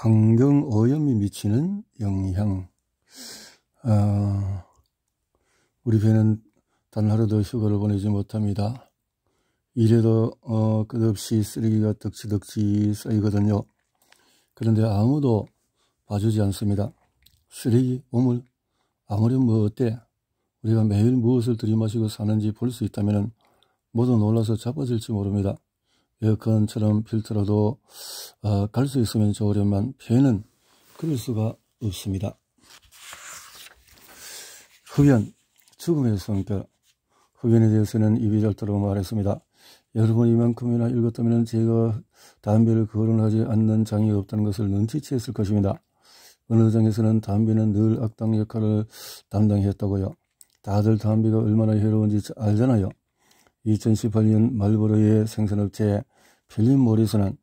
환경오염이 미치는 영향. 우리 배는 단 하루도 휴가를 보내지 못합니다. 이래도 끝없이 쓰레기가 덕지덕지 쌓이거든요. 그런데 아무도 봐주지 않습니다. 쓰레기, 오물, 아무리 뭐 어때? 우리가 매일 무엇을 들이마시고 사는지 볼 수 있다면 모두 놀라서 자빠질지 모릅니다. 에어컨처럼 필터라도 갈 수 있으면 좋으련만 배는 그럴 수가 없습니다. 흡연, 죽음의 성격. 흡연에 대해서는 입이 닳도록 말했습니다. 여러분 이만큼이나 읽었다면 제가 담배를 거론하지 않는 장이 없다는 것을 눈치챘을 것입니다. 어느 장에서는 담배는 늘 악당 역할을 담당했다고요. 다들 담배가 얼마나 해로운지 알잖아요. 2018년 말보로의 생산업체 필립 모리스는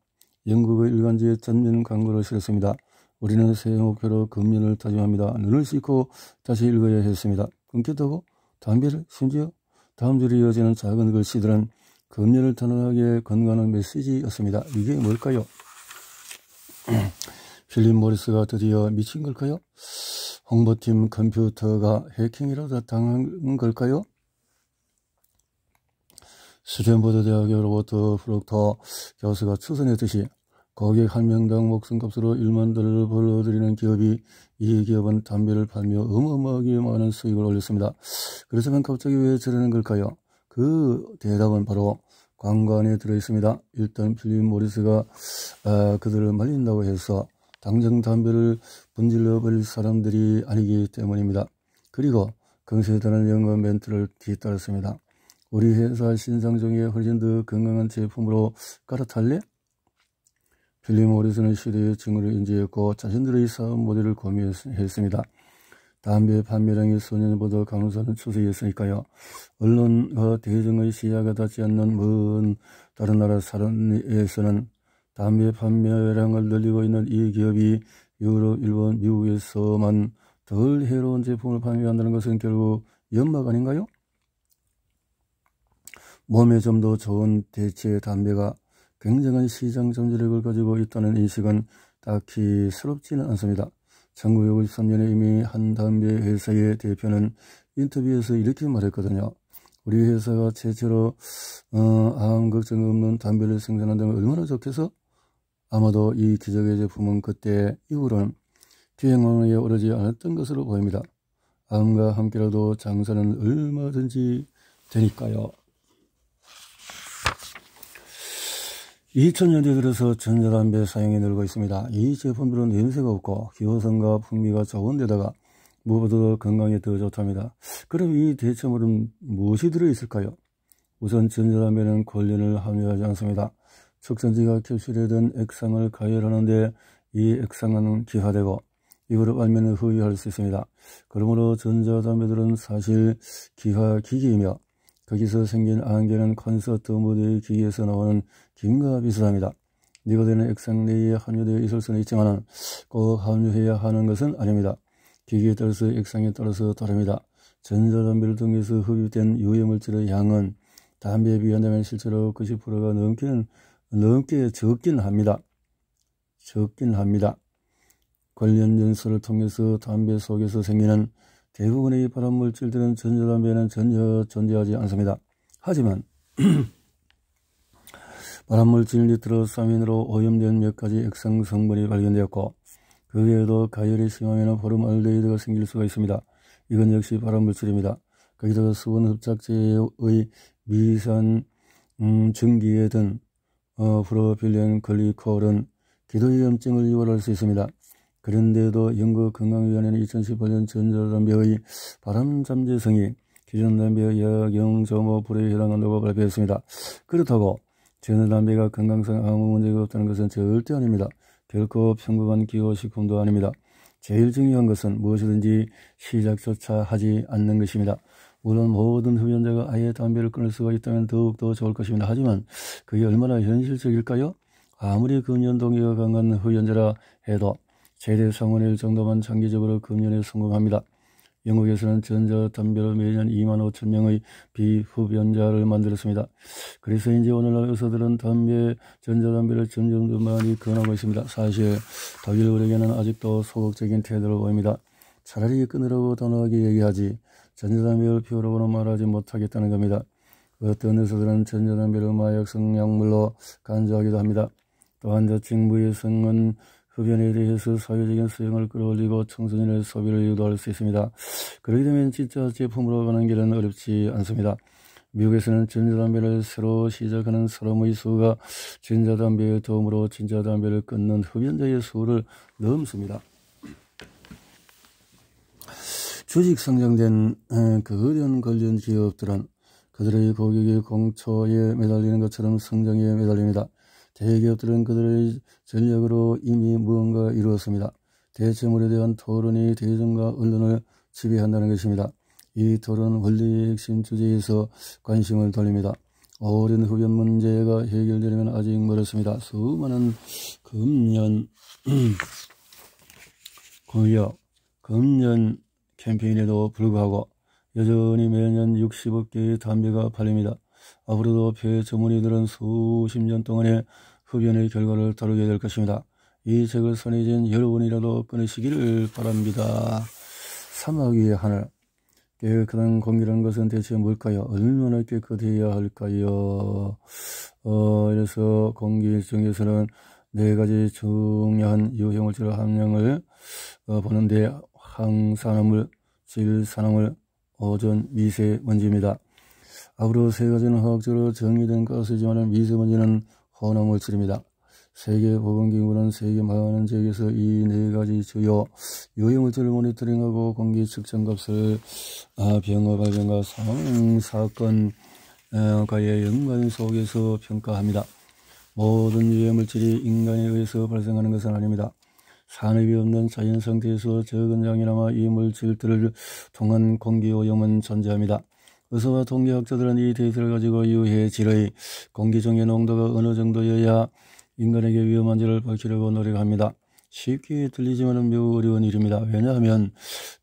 영국의 일간지에 전면 광고를 실었습니다. 우리는 새해 목표로 금년을 다짐합니다. 눈을 씻고 다시 읽어야 했습니다. 끊겼다고? 담배를? 심지어 다음 줄이 이어지는 작은 글씨들은 금년을 단호하게 건강하는 메시지였습니다. 이게 뭘까요? 필립 모리스가 드디어 미친 걸까요? 홍보팀 컴퓨터가 해킹이라도 당한 걸까요? 스탠퍼드 대학의 로버트 프록터 교수가 추천했듯이 고객 1명당 목숨값으로 $10,000,000을 벌어들이는 기업이 이 기업은 담배를 팔며 어마어마하게 많은 수익을 올렸습니다. 그렇지만 갑자기 왜 저러는 걸까요? 그 대답은 바로 광고 안에 들어있습니다. 일단 필립 모리스가 그들을 말린다고 해서 당장 담배를 분질러 버릴 사람들이 아니기 때문입니다. 그리고 강세다는 영어 멘트를 뒤따랐습니다. 우리 회사 신상 중에 훨씬 더 건강한 제품으로 갈아탈래? 필립 모리스는 시대의 징후를 인지했고 자신들의 사업 모델을 고민했습니다. 담배 판매량이 소년보다 감소하는 추세였으니까요. 언론과 대중의 시야가 닿지 않는 먼 다른 나라 사람에서는 담배 판매량을 늘리고 있는 이 기업이 유럽, 일본, 미국에서만 덜 해로운 제품을 판매한다는 것은 결국 연막 아닌가요? 몸에 좀 더 좋은 대체 담배가 굉장한 시장 점유력을 가지고 있다는 인식은 딱히 새롭지는 않습니다. 1953년에 이미 한 담배 회사의 대표는 인터뷰에서 이렇게 말했거든요. 우리 회사가 최초로 아무 걱정 없는 담배를 생산한다면 얼마나 좋겠어? 아마도 이 기적의 제품은 그때 이후로는 기행왕에 오르지 않았던 것으로 보입니다. 암과 함께라도 장사는 얼마든지 되니까요. 2000년대 들어서 전자담배 사용이 늘고 있습니다. 이 제품들은 냄새가 없고 기호성과 풍미가 좋은 데다가 무엇보다도 건강에 더 좋답니다. 그럼 이 대체물은 무엇이 들어있을까요? 우선 전자담배는 관련을 함유하지 않습니다. 촉진제가 캡슐에 든 액상을 가열하는데 이 액상은 기화되고 이거를 알면 흡입할 수 있습니다. 그러므로 전자담배들은 사실 기화기기이며 거기서 생긴 안개는 콘서트 무대의 기기에서 나오는 김과 비슷합니다. 니코틴은 액상 내에 함유되어 있을 수는 있지만 꼭 함유해야 하는 것은 아닙니다. 기기에 따라서 액상에 따라서 다릅니다. 전자담배를 통해서 흡입된 유해물질의 양은 담배에 비한다면 실제로 90%가 넘게 적긴 합니다. 관련 연수를 통해서 담배 속에서 생기는 대부분의 발암물질들은 전자담배에는 전혀 존재하지 않습니다. 하지만 발암물질 니트로사민으로 오염된 몇 가지 액상 성분이 발견되었고 그 외에도 가열이 심하면 포름알데히드가 생길 수가 있습니다. 이건 역시 발암물질입니다. 거기다가 수분 흡착제의 미세한 증기에 든 프로필렌 글리콜은 기도염증을 유발할 수 있습니다. 그런데도 영국건강위원회는 2018년 전자담배의 발암잠재성이 기존 담배의 약 0.5%에 해당한다고 발표했습니다. 그렇다고 전자담배가 건강상 아무 문제가 없다는 것은 절대 아닙니다. 결코 평범한 기호식품도 아닙니다. 제일 중요한 것은 무엇이든지 시작조차 하지 않는 것입니다. 물론 모든 흡연자가 아예 담배를 끊을 수가 있다면 더욱더 좋을 것입니다. 하지만 그게 얼마나 현실적일까요? 아무리 금연 동기가 강한 흡연자라 해도 최대 3분의 1 정도만 장기적으로 금연에 성공합니다. 영국에서는 전자담배로 매년 2만 5천 명의 비흡연자를 만들었습니다. 그래서인지 오늘날 의사들은 전자담배를 점점 더 많이 권하고 있습니다. 사실 독일어에게는 아직도 소극적인 태도를 보입니다. 차라리 끊으라고 단호하게 얘기하지 전자담배를 피우라고는 말하지 못하겠다는 겁니다. 어떤 의사들은 전자담배를 마약성 약물로 간주하기도 합니다. 또한 자칭 무해성은 흡연에 대해서 사회적인 수용을 끌어올리고 청소년의 소비를 유도할 수 있습니다. 그렇게 되면 진짜 제품으로 가는 길은 어렵지 않습니다. 미국에서는 전자담배를 새로 시작하는 사람의 수가 전자담배의 도움으로 전자담배를 끊는 흡연자의 수를 넘습니다. 주식 상장된 거대한 관련 기업들은 그들의 고객의 공초에 매달리는 것처럼 성장에 매달립니다. 대기업들은 그들의 전략으로 이미 무언가 이루었습니다. 대체물에 대한 토론이 대중과 언론을 지배한다는 것입니다. 이 토론은 원리의 핵심 주제에서 관심을 돌립니다. 오랜 흡연 문제가 해결되려면 아직 멀었습니다. 수많은 금연 캠페인에도 불구하고 여전히 매년 60억 개의 담배가 팔립니다. 앞으로도 폐 전문의들은 수십 년 동안의 흡연의 결과를 다루게 될 것입니다. 이 책을 손에 쥔 여러분이라도 끊으시기를 바랍니다. 사막 위의 하늘. 깨끗한 공기라는 것은 대체 뭘까요? 얼마나 깨끗해야 할까요? 이래서 공기 중에서는 4가지 중요한 유해물질 함량을 보는데 항산화물, 질산화물, 오존, 미세먼지입니다. 앞으로 3가지는 화학적으로 정의된 가스지만 미세먼지는 혼합물질입니다. 세계보건기구는 세계 많은 지역에서 이 4가지 주요 유해물질을 모니터링하고 공기 측정값을 병화 발병과 사망사건과의 연관 속에서 평가합니다. 모든 유해물질이 인간에 의해서 발생하는 것은 아닙니다. 산업이 없는 자연 상태에서 적은 양이나마 이 물질들을 통한 공기오염은 존재합니다. 의사와 통계학자들은 이 데이터를 가지고 유해질의 공기 중의 농도가 어느 정도여야 인간에게 위험한지를 밝히려고 노력합니다. 쉽게 들리지만 매우 어려운 일입니다. 왜냐하면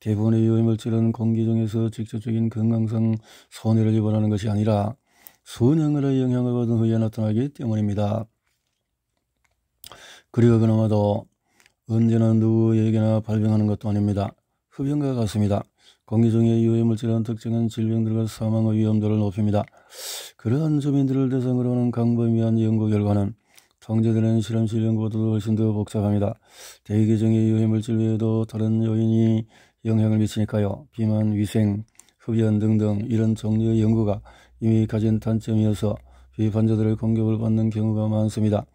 대부분의 유해물질은 공기 중에서 직접적인 건강상 손해를 입어하는 것이 아니라 수년간의 영향을 받은 후에 나타나기 때문입니다. 그리고 그나마도 언제나 누구에게나 발병하는 것도 아닙니다. 흡연과 같습니다. 공기 중의 유해물질은 특정한 질병들과 사망의 위험도를 높입니다. 그러한 주민들을 대상으로 하는 광범위한 연구 결과는 통제되는 실험실 연구보다도 훨씬 더 복잡합니다. 대기 중의 유해물질 외에도 다른 요인이 영향을 미치니까요. 비만, 위생, 흡연 등등 이런 종류의 연구가 이미 가진 단점이어서 비판자들의 공격을 받는 경우가 많습니다.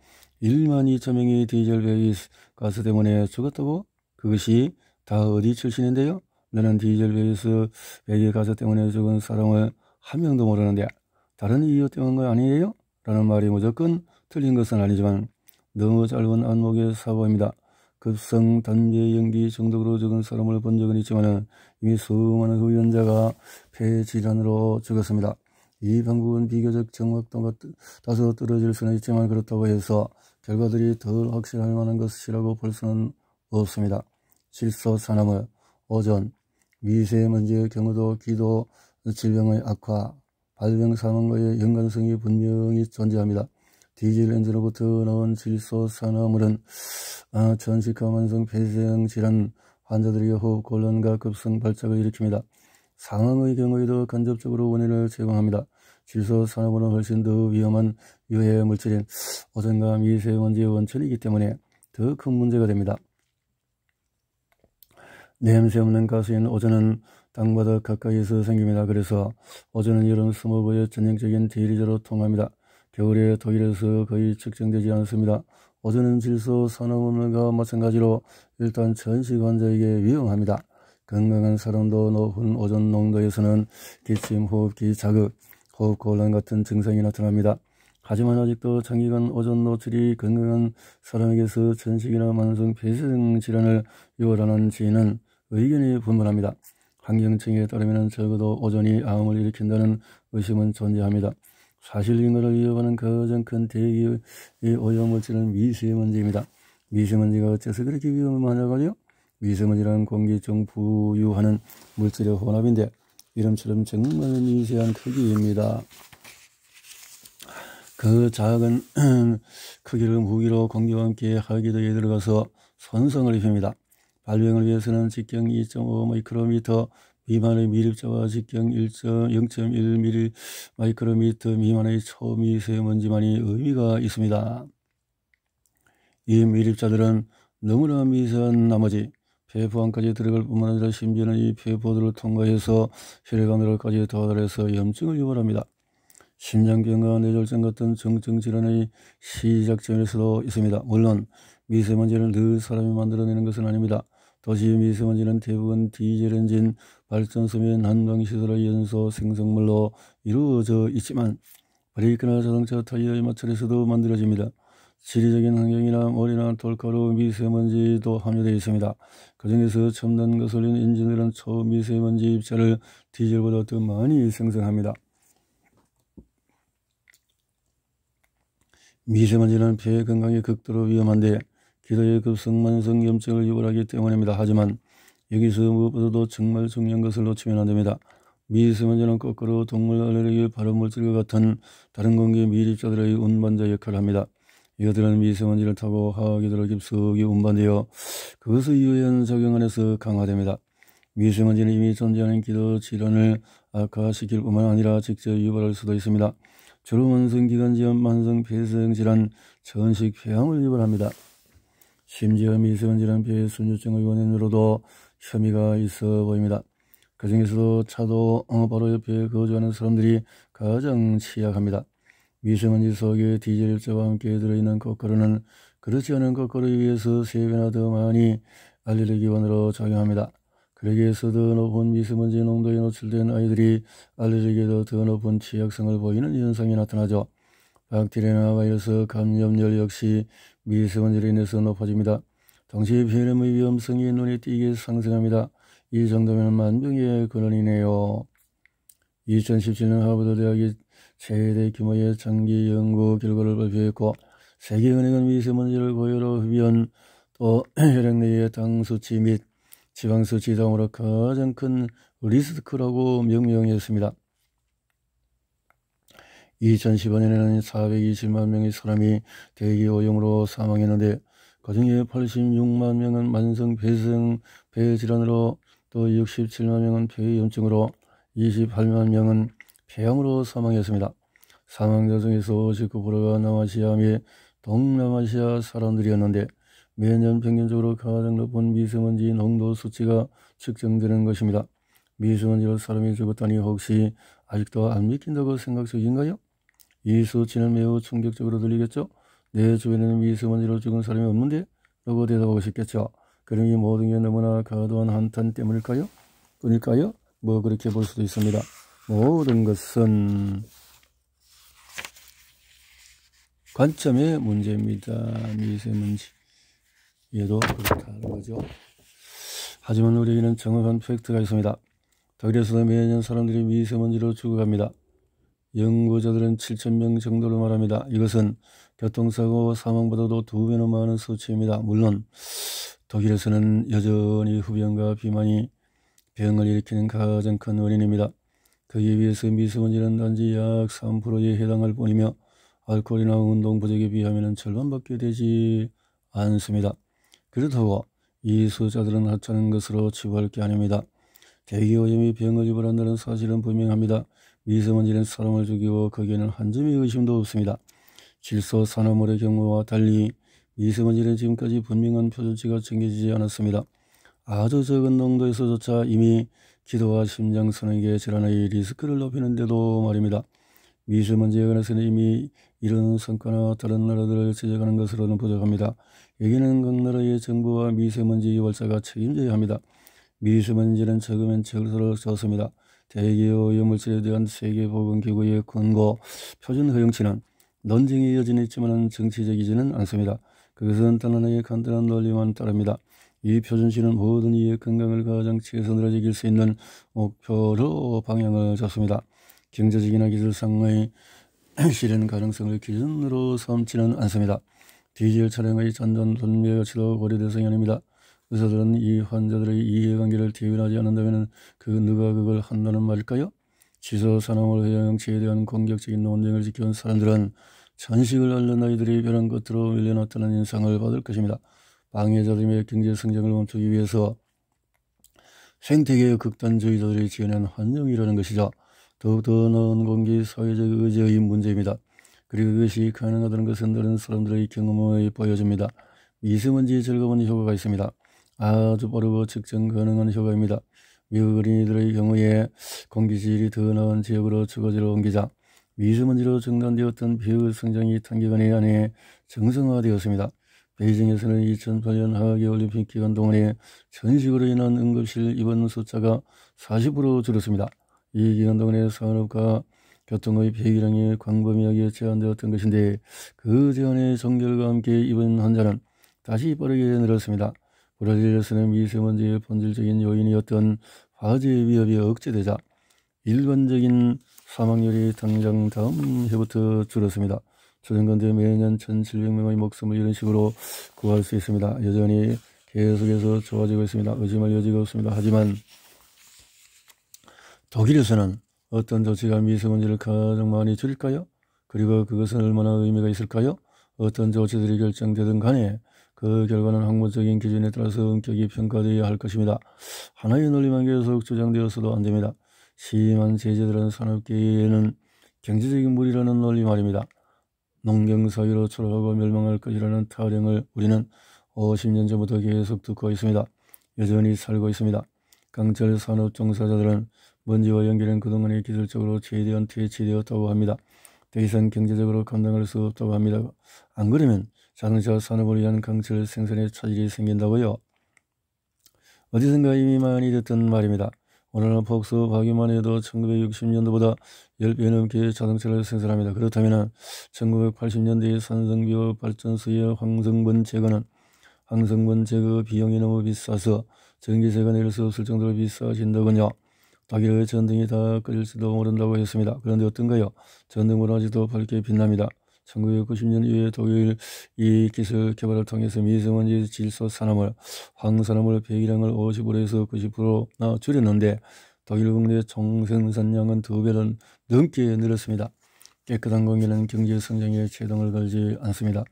1만 2천 명이 디젤 베이스 가스 때문에 죽었다고? 그것이 다 어디 출신인데요? 나는 디젤 베이스 배기 가스 때문에 죽은 사람을 한 명도 모르는데 다른 이유 때문인 거 아니에요? 라는 말이 무조건 틀린 것은 아니지만 너무 짧은 안목의 사고입니다. 급성 담배 연기 중독으로 죽은 사람을 본 적은 있지만 이미 수많은 흡연자가 폐질환으로 죽었습니다. 이 방법은 비교적 정확도가 다소 떨어질 수는 있지만 그렇다고 해서 결과들이 덜 확실할 만한 것이라고 볼 수는 없습니다. 질소, 산화물, 오존, 미세먼지의 경우도 기도 질병의 악화, 발병 사망과의 연관성이 분명히 존재합니다. 디젤 엔진으로부터 나온 질소 산화물은 전식과 만성 폐쇄형 질환 환자들의 호흡 곤란과 급성 발작을 일으킵니다. 상황의 경우에도 간접적으로 원인을 제공합니다. 질소 산화물은 훨씬 더 위험한 유해 물질인 오존과 미세먼지의 원천이기 때문에 더 큰 문제가 됩니다. 냄새 없는 가스인 오존은 땅바닥 가까이에서 생깁니다. 그래서 오존은 여름 스모그의 전형적인 대리자로 통합니다. 겨울에 독일에서 거의 측정되지 않습니다. 오존은 질소 산화물과 마찬가지로 일단 전식 환자에게 위험합니다. 건강한 사람도 높은 오존 농도에서는 기침, 호흡기 자극, 호흡 곤란 같은 증상이 나타납니다. 하지만 아직도 장기간 오존 노출이 건강한 사람에게서 전식이나 만성 폐쇄성 질환을 유발하는지는 의견이 분분합니다. 환경청에 따르면 적어도 오존이 암을 일으킨다는 의심은 존재합니다. 사실 인간을 위협하는 가장 큰 대기의 오염물질은 미세먼지입니다. 미세먼지가 어째서 그렇게 위험하냐고요? 미세먼지란 공기중 부유하는 물질의 혼합인데 이름처럼 정말 미세한 크기입니다. 그 작은 크기를 무기로 공기와 함께 하기도에 들어가서 손상을 입힙니다. 발병을 위해서는 직경 2.5 마이크로미터 미만의 미립자와 직경 0.1 마이크로미터 미만의 초미세먼지만이 의미가 있습니다. 이 미립자들은 너무나 미세한 나머지 폐포 안까지 들어갈 뿐만 아니라 심지어는 이 폐포들을 통과해서 혈액안으로까지 도달해서 염증을 유발합니다. 심장병과 뇌졸중 같은 정증 질환의 시작점일 수도 있습니다. 물론 미세먼지를 늘 사람이 만들어내는 것은 아닙니다. 도시 미세먼지는 대부분 디젤 엔진 발전소 및 난방시설의 연소 생성물로 이루어져 있지만 브레이크나 자동차 타이어의 마찰에서도 만들어집니다. 지리적인 환경이나 모래나 돌가루 미세먼지도 함유되어 있습니다. 그 중에서 첨단 가솔린 엔진들은 초미세먼지 입자를 디젤보다 더 많이 생성합니다. 미세먼지는 폐 건강에 극도로 위험한데 기도에 급성 만성 염증을 유발하기 때문입니다. 하지만 여기서 무엇보다도 정말 중요한 것을 놓치면 안됩니다. 미세먼지는 거꾸로 동물 알레르기 발암물질과 같은 다른 공기 미립자들의 운반자 역할을 합니다. 이것들은 미세먼지를 타고 하기도로 깊숙이 운반되어 그것의 유해한 작용 안에서 강화됩니다. 미세먼지는 이미 존재하는 기도 질환을 악화시킬 뿐만 아니라 직접 유발할 수도 있습니다. 주로 만성기관지염, 만성폐성질환, 전식 폐암을 유발합니다. 심지어 미세먼지는 폐 순유증의 원인으로도 혐의가 있어 보입니다. 그 중에서도 차도 바로 옆에 거주하는 사람들이 가장 취약합니다. 미세먼지 속에 디젤 입자와 함께 들어있는 코카르는 그렇지 않은 코카르에 비해서 3배나 더 많이 알레르기원으로 작용합니다. 그러기에서 더 높은 미세먼지 농도에 노출된 아이들이 알레르기에도 더 높은 취약성을 보이는 현상이 나타나죠. 박테리아나 바이러스 감염률 역시 미세먼지로 인해서 높아집니다. 동시에 폐렴의 위험성이 눈에 띄게 상승합니다. 이 정도면 만병의 근원이네요. 2017년 하버드 대학이 최대 규모의 장기 연구 결과를 발표했고 세계은행은 미세먼지를 고열로 흡연 또 혈액 내의 당 수치 및 지방 수치 등으로 가장 큰 리스크라고 명명했습니다. 2015년에는 420만 명의 사람이 대기 오염으로 사망했는데 그중에 86만 명은 만성 폐질환으로 또 67만 명은 폐염증으로 28만 명은 폐암으로 사망했습니다. 사망자 중에서 59%가 남아시아 및 동남아시아 사람들이었는데 매년 평균적으로 가장 높은 미세먼지 농도 수치가 측정되는 것입니다. 미세먼지로 사람이 죽었다니 혹시 아직도 안 믿긴다고 생각 중인가요? 이 수치는 매우 충격적으로 들리겠죠? 내 주변에는 미세먼지로 죽은 사람이 없는데? 라고 대답하고 싶겠죠. 그럼 이 모든 게 너무나 과도한 한탄 때문일까요? 뿐일까요? 뭐 그렇게 볼 수도 있습니다. 모든 것은 관점의 문제입니다. 미세먼지. 얘도 그렇다는 거죠. 하지만 우리에게는 정확한 팩트가 있습니다. 독일에서도 매년 사람들이 미세먼지로 죽어갑니다. 연구자들은 7,000명 정도로 말합니다. 이것은 교통사고 사망보다도 2배나 많은 수치입니다. 물론 독일에서는 여전히 흡연과 비만이 병을 일으키는 가장 큰 원인입니다. 거기에 비해서 미세먼지는 단지 약 3%에 해당할 뿐이며 알코올이나 운동 부족에 비하면 절반밖에 되지 않습니다. 그렇다고 이 숫자들은 하찮은 것으로 치부할 게 아닙니다. 대기오염이 병을 유발한다는 사실은 분명합니다. 미세먼지는 사람을 죽이고 거기에는 한 점의 의심도 없습니다. 질소 산화물의 경우와 달리 미세먼지는 지금까지 분명한 표준치가 정해지지 않았습니다. 아주 적은 농도에서조차 이미 기도와 심장 선행계 질환의 리스크를 높이는데도 말입니다. 미세먼지에 관해서는 이미 이런 성과나 다른 나라들을 지적하는 것으로는 부족합니다. 여기는 각 나라의 정부와 미세먼지 유발자가 책임져야 합니다. 미세먼지는 적으면 적을수록 좋습니다. 대기오염물질에 대한 세계보건기구의 권고 표준 허용치는 논쟁의 여지는 있지만 정치적이지는 않습니다. 그것은 단 하나의 간단한 논리만 따릅니다. 이 표준치는 모든 이의 건강을 가장 최선으로 지킬 수 있는 목표로 방향을 잡습니다. 경제적이나 기술상의 실현 가능성을 기준으로 삼지는 않습니다. 디젤 차량의 잔존 분배 가치도 고려 대상이 아닙니다. 의사들은 이 환자들의 이해관계를 대변하지 않는다면 누가 그걸 한다는 말일까요? 지서 산업을 해양체에 대한 공격적인 논쟁을 지켜온 사람들은 천식을 앓는 아이들이 벼랑 끝으로 밀려났다는 인상을 받을 것입니다. 방해자들의 경제 성장을 멈추기 위해서 생태계의 극단주의자들이 지어낸 환경이라는 것이죠. 더욱더 나은 공기 사회적 의제의 문제입니다. 그리고 그것이 가능하다는 것은 다른 사람들의 경험에 보여집니다. 미세먼지의 즐거운 효과가 있습니다. 아주 빠르고 측정 가능한 효과입니다. 미국 어린이들의 경우에 공기질이 더 나은 지역으로 주거지를 옮기자 미세먼지로 중단되었던 벼의 성장이 단기간에 안에 정상화되었습니다. 베이징에서는 2008년 하계올림픽 기간 동안에 천식으로 인한 응급실 입원 숫자가 40% 줄었습니다. 이 기간 동안에 산업과 교통의 폐기량이 광범위하게 제한되었던 것인데 그 제한의 종결과 함께 입원 환자는 다시 빠르게 늘었습니다. 브라질에서는 미세먼지의 본질적인 요인이었던 화재 위협이 억제되자 일반적인 사망률이 당장 다음 해부터 줄었습니다. 조정건대 매년 1,700명의 목숨을 이런 식으로 구할 수 있습니다. 여전히 계속해서 좋아지고 있습니다. 의심할 여지가 없습니다. 하지만 독일에서는 어떤 조치가 미세먼지를 가장 많이 줄일까요? 그리고 그것은 얼마나 의미가 있을까요? 어떤 조치들이 결정되든 간에 그 결과는 학문적인 기준에 따라서 엄격히 평가되어야 할 것입니다. 하나의 논리만 계속 주장되어서도 안됩니다. 심한 제재들은 산업계에는 경제적인 무리라는 논리 말입니다. 농경사회로 추락하고 멸망할 것이라는 타령을 우리는 50년 전부터 계속 듣고 있습니다. 여전히 살고 있습니다. 강철 산업 종사자들은 먼지와 연기는 그동안에 기술적으로 최대한 퇴치되었다고 합니다. 더 이상 경제적으로 감당할 수 없다고 합니다. 안 그러면 자동차 산업을 위한 강철 생산에 차질이 생긴다고요. 어디선가 이미 많이 듣던 말입니다. 오늘날 폭스 파기만 해도 1960년도보다 10배 넘게 자동차를 생산합니다. 그렇다면 1980년대의 산성비료 발전소의 황성분 제거 비용이 너무 비싸서 전기세가 내릴 수 없을 정도로 비싸진다군요. 독일의 전등이 다 꺼질지도 모른다고 했습니다. 그런데 어떤가요? 전등은 아직도 밝게 빛납니다. 1990년 이후에 독일 이 기술 개발을 통해서 미세먼지 질소 산화물, 황산화물 폐기량을 50%에서 90%나 줄였는데 독일 국내 총생산량은 2배는 넘게 늘었습니다. 깨끗한 공기는 경제 성장에 제동을 걸지 않습니다.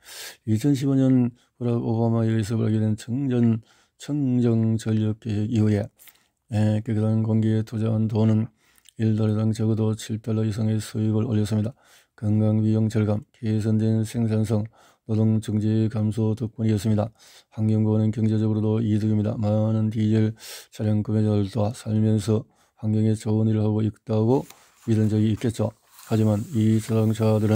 2015년 버락 오바마에 의해서 발견된 청정 전력 계획 이후에 깨끗한 공기에 투자한 돈은 1달러당 적어도 7달러 이상의 수익을 올렸습니다. 건강 비용 절감, 개선된 생산성, 노동 정지 감소 덕분이었습니다. 환경보호는 경제적으로도 이득입니다. 많은 디젤 차량 구매자들도 살면서 환경에 좋은 일을 하고 있다고 믿은 적이 있겠죠. 하지만 이 자동차들은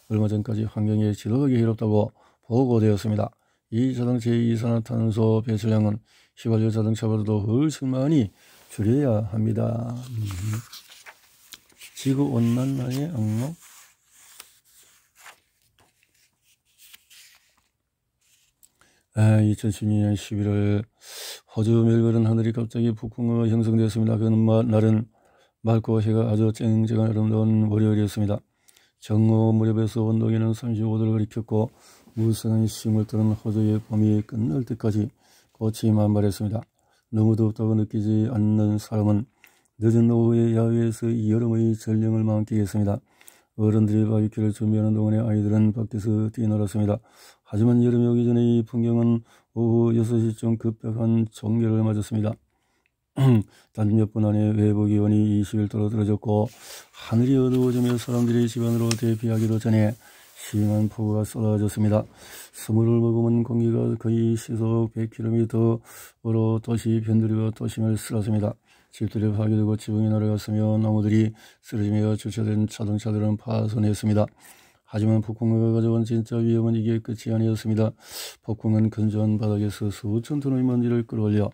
얼마 전까지 환경에 지독하게 해롭다고 보고되었습니다. 이 자동차의 이산화탄소 배출량은 휘발유 자동차보다도 훨씬 많이 줄여야 합니다. 지구온난화의 악몽? 아, 2012년 11월 호주 멜버른 하늘이 갑자기 폭풍우가 형성되었습니다. 그 날은 맑고 해가 아주 쨍쨍한 아름다운 월요일이었습니다. 정오 무렵에서 온도계는 35도를 가리켰고 무성한 심을 떠는 호주의 봄이 끝날 때까지 꽃이 만발했습니다. 너무 덥다고 느끼지 않는 사람은 늦은 오후에 야외에서 이 여름의 전령을 만끽했습니다. 어른들이 바비큐를 준비하는 동안에 아이들은 밖에서 뛰놀았습니다. 하지만 여름이 오기 전에 이 풍경은 오후 6시쯤 급격한 종결을 맞았습니다. 단 몇 분 안에 외부 기온이 21도로 떨어졌고 하늘이 어두워지며 사람들이 집 안으로 대피하기도 전에 심한 폭우가 쏟아졌습니다. 스물을 머금은 공기가 거의 시속 100km로 도시 변두리와 도심을 쓸었습니다. 집들이 파괴되고 지붕이 날아갔으며 나무들이 쓰러지며 주차된 자동차들은 파손했습니다. 하지만 폭풍우가 가져온 진짜 위험은 이게 끝이 아니었습니다. 폭풍은 건조한 바닥에서 수천 톤의 먼지를 끌어올려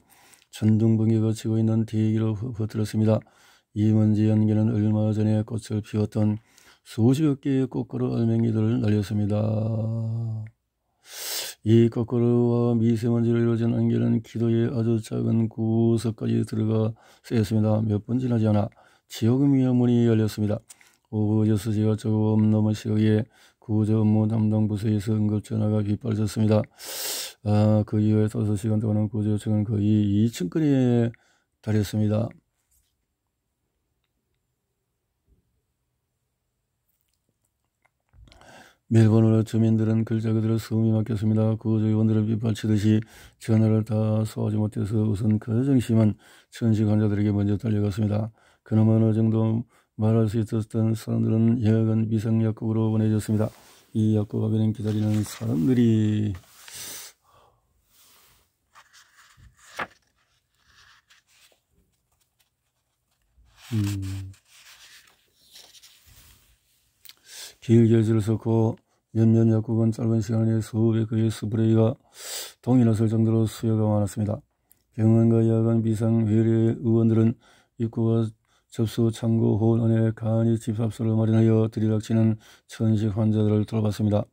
천둥번개가 치고 있는 대기로 퍼뜨렸습니다. 이 먼지 연기는 얼마 전에 꽃을 피웠던 수십여 개의 꽃가루 알맹이들을 날렸습니다. 이 꽃가루와 미세먼지로 이루어진 안개는 기도에 아주 작은 구석까지 들어가 쓰였습니다. 몇 분 지나지 않아 지옥의 문이 열렸습니다. 오후 6시가 조금 넘은 시각에 구조 업무 담당 부서에서 응급 전화가 빗발쳤습니다. 그 이후에 5시간 동안 구조 요청은 거의 2층권에 달했습니다. 멜번으로 주민들은 글자 그대로 숨이 막혔습니다. 구조요원들을 빗발치듯이 전화를 다 소화하지 못해서 우선 가장 심한 천식 환자들에게 먼저 달려갔습니다. 그나마 어느 정도 말할 수 있었던 사람들은 여간 비상약국으로 보내졌습니다. 이 약국 앞에는 기다리는 사람들이 길게 줄을 섰고 몇몇 약국은 짧은 시간에 수백 개의 스프레이가 동일했을 정도로 수요가 많았습니다. 병원과 야간 비상 외래 의원들은 입구와 접수 창구 홀 안에 간이 집합소를 마련하여 들이닥치는 천식 환자들을 돌봤습니다.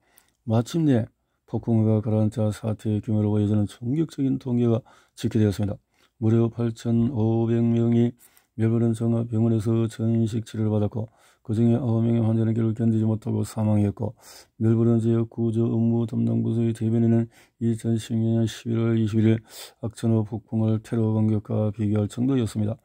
마침내 폭풍우가 가라앉자 사태의 규모로 보여지는 충격적인 통계가 집계되었습니다. 무려 8,500명이 멜버른 종합병원에서 전식 치료를 받았고 그 중에 9명의 환자는 결국 견디지 못하고 사망했고 멜버른 지역 구조 업무 담당 부서의 대변인은 2016년 11월 21일 악천후 폭풍을 테러 공격과 비교할 정도였습니다.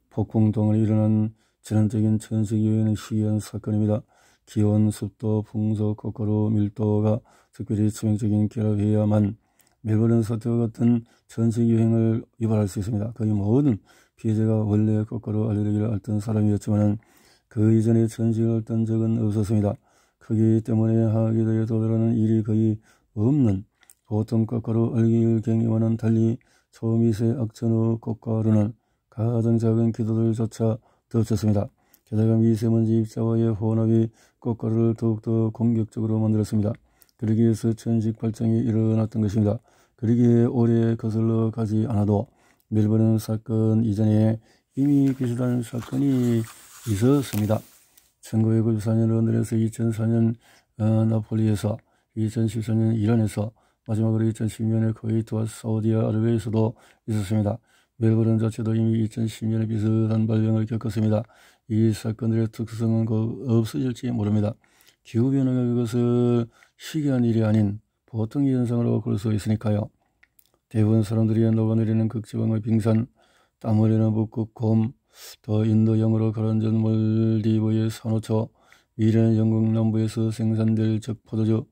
폭풍 동안 일어난 전환적인 천식 이후에는 희귀한 사건입니다. 기온, 습도, 풍속, 거꾸로 밀도가 특별히 치명적인 결합해야만 멜버른 사태와 같은 천식 유행을 유발할 수 있습니다. 거의 모든 피해자가 원래 거꾸로 알레르기를 앓던 사람이었지만 그 이전에 천식을 앓던 적은 없었습니다. 크기 때문에 하기도에 도달하는 일이 거의 없는 보통 거꾸로 알레르기경과는 달리 초미세 악천후 고가루는 가장 작은 기도들조차 덮쳤습니다. 게다가 미세먼지 입자와의 혼합이 꽃가루를 더욱더 공격적으로 만들었습니다. 그러기 위해서 천식 발정이 일어났던 것입니다. 그러기에 오래 거슬러 가지 않아도 멜버른 사건 이전에 이미 비슷한 사건이 있었습니다. 1994년 런던에서 2004년 나폴리에서 2014년 이란에서 마지막으로 2010년에 쿠웨이트와 사우디아라비아에서도 있었습니다. 멜버른 자체도 이미 2010년에 비슷한 발병을 겪었습니다. 이 사건들의 특수성은 곧 없어질지 모릅니다. 기후변화가 그것을 희귀한 일이 아닌 보통 현상으로 볼 수 있으니까요. 대부분 사람들이 녹아내리는 극지방의 빙산, 땀 흘리는 북극 곰, 더 인도양으로 가라앉은 몰디브의 산호초, 미래는 영국 남부에서 생산될 적포도주,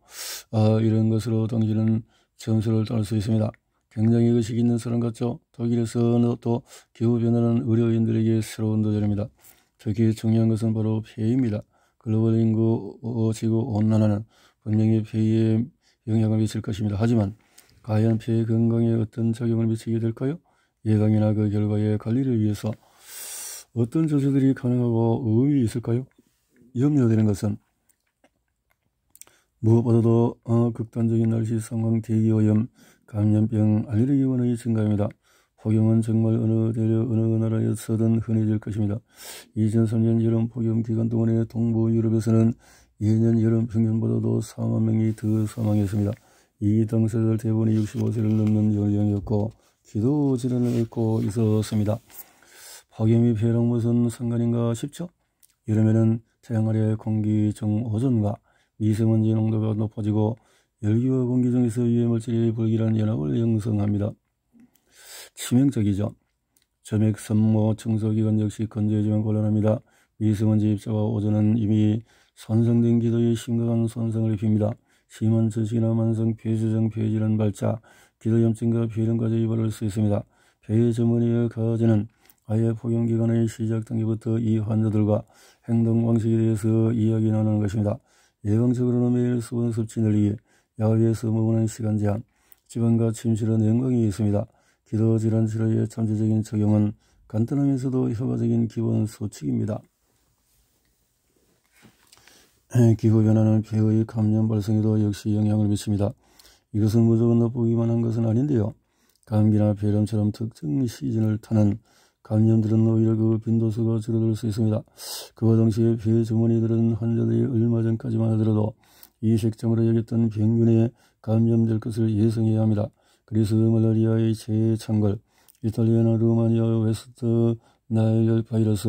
이런 것으로 당신은 점수를 따낼 수 있습니다. 굉장히 의식 있는 사람 같죠? 독일에서 또 기후변화는 의료인들에게 새로운 도전입니다. 특히 중요한 것은 바로 폐입니다. 글로벌 인구 지구온난화는 분명히 폐에 영향을 미칠 것입니다. 하지만 과연 폐 건강에 어떤 작용을 미치게 될까요? 예방이나 그 결과의 관리를 위해서 어떤 조치들이 가능하고 의미 있을까요? 염려되는 것은 무엇보다도 극단적인 날씨 상황, 대기오염, 감염병, 알레르기원의 증가입니다. 폭염은 정말 어느 나라에서든 흔해질 것입니다. 2003년 여름 폭염 기간 동안에 동부 유럽에서는 예년 여름 평균보다도 4만 명이 더 사망했습니다. 이 당사자들 대부분이 65세를 넘는 연령이었고 기도 질환을 앓고 있었습니다. 폭염이 폐랑 무슨 상관인가 싶죠? 여름에는 태양 아래 공기 중 오존과 미세먼지 농도가 높아지고 열기와 공기 중에서 유해물질이 불길한 연합을 형성합니다. 치명적이죠. 점액, 산모, 청소기관 역시 건조해지면 곤란합니다. 미세먼지 입자와 오존은 이미 손상된 기도에 심각한 손상을 입힙니다. 심한 저식이나 만성 폐쇄성 폐질환 발작, 기도염증과 폐렴까지 유발할 수 있습니다. 폐의 전문의의 가제는 아예 폭염 기간의 시작 단계부터 이 환자들과 행동 방식에 대해서 이야기 나누는 것입니다. 예방적으로는 매일 수분 섭취 늘리기, 야외에서 머무는 시간 제한, 지방과 침실은 영광이 있습니다. 기도 질환 치료의 잠재적인 적용은 간단하면서도 효과적인 기본 수칙입니다. 기후변화는 폐의 감염 발생에도 역시 영향을 미칩니다. 이것은 무조건 나쁘기만 한 것은 아닌데요. 감기나 폐렴처럼 특정 시즌을 타는 감염들은 오히려 그 빈도수가 줄어들 수 있습니다. 그와 동시에 폐 전문의들은 환자들이 얼마 전까지만 하더라도 이식점으로 여겼던 병균에 감염될 것을 예상해야 합니다. 그리스 말라리아의 재창걸, 이탈리아나 루마니아 웨스트 나일 바이러스,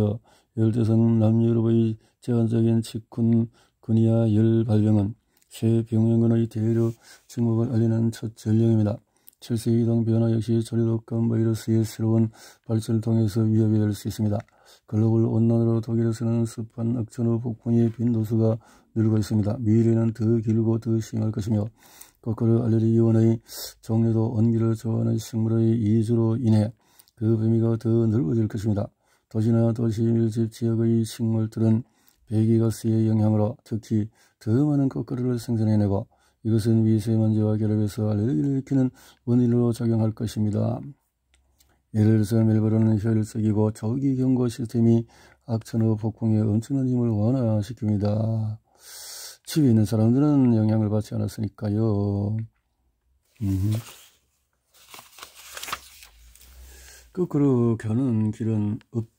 열대성 남유럽의 제한적인 치쿤 근이야 열 발병은 새 병원의 대류 침묵을 알리는 첫 전령입니다. 7세 이동 변화 역시 조류독감 바이러스의 새로운 발전을 통해서 위협이 될 수 있습니다. 글로벌 온난화로 독일에서는 습한 악천후 폭풍이 빈도수가 늘고 있습니다. 미래는 더 길고 더 심할 것이며 거꾸로 알레르기 원의 종류도 온기를 좋아하는 식물의 이주로 인해 그 범위가 더 넓어질 것입니다. 도시나 도시 밀집 지역의 식물들은 배기가스의 영향으로 특히 더 많은 꽃가루를 생산해내고 이것은 미세먼지와 결합해서 알레르기를 일으키는 원인으로 작용할 것입니다. 예를 들어서 멜버른은 효율적이고 조기 경고 시스템이 악천후 폭풍에 엄청난 힘을 완화시킵니다. 집에 있는 사람들은 영향을 받지 않았으니까요. 거꾸로 가는 길은 없다.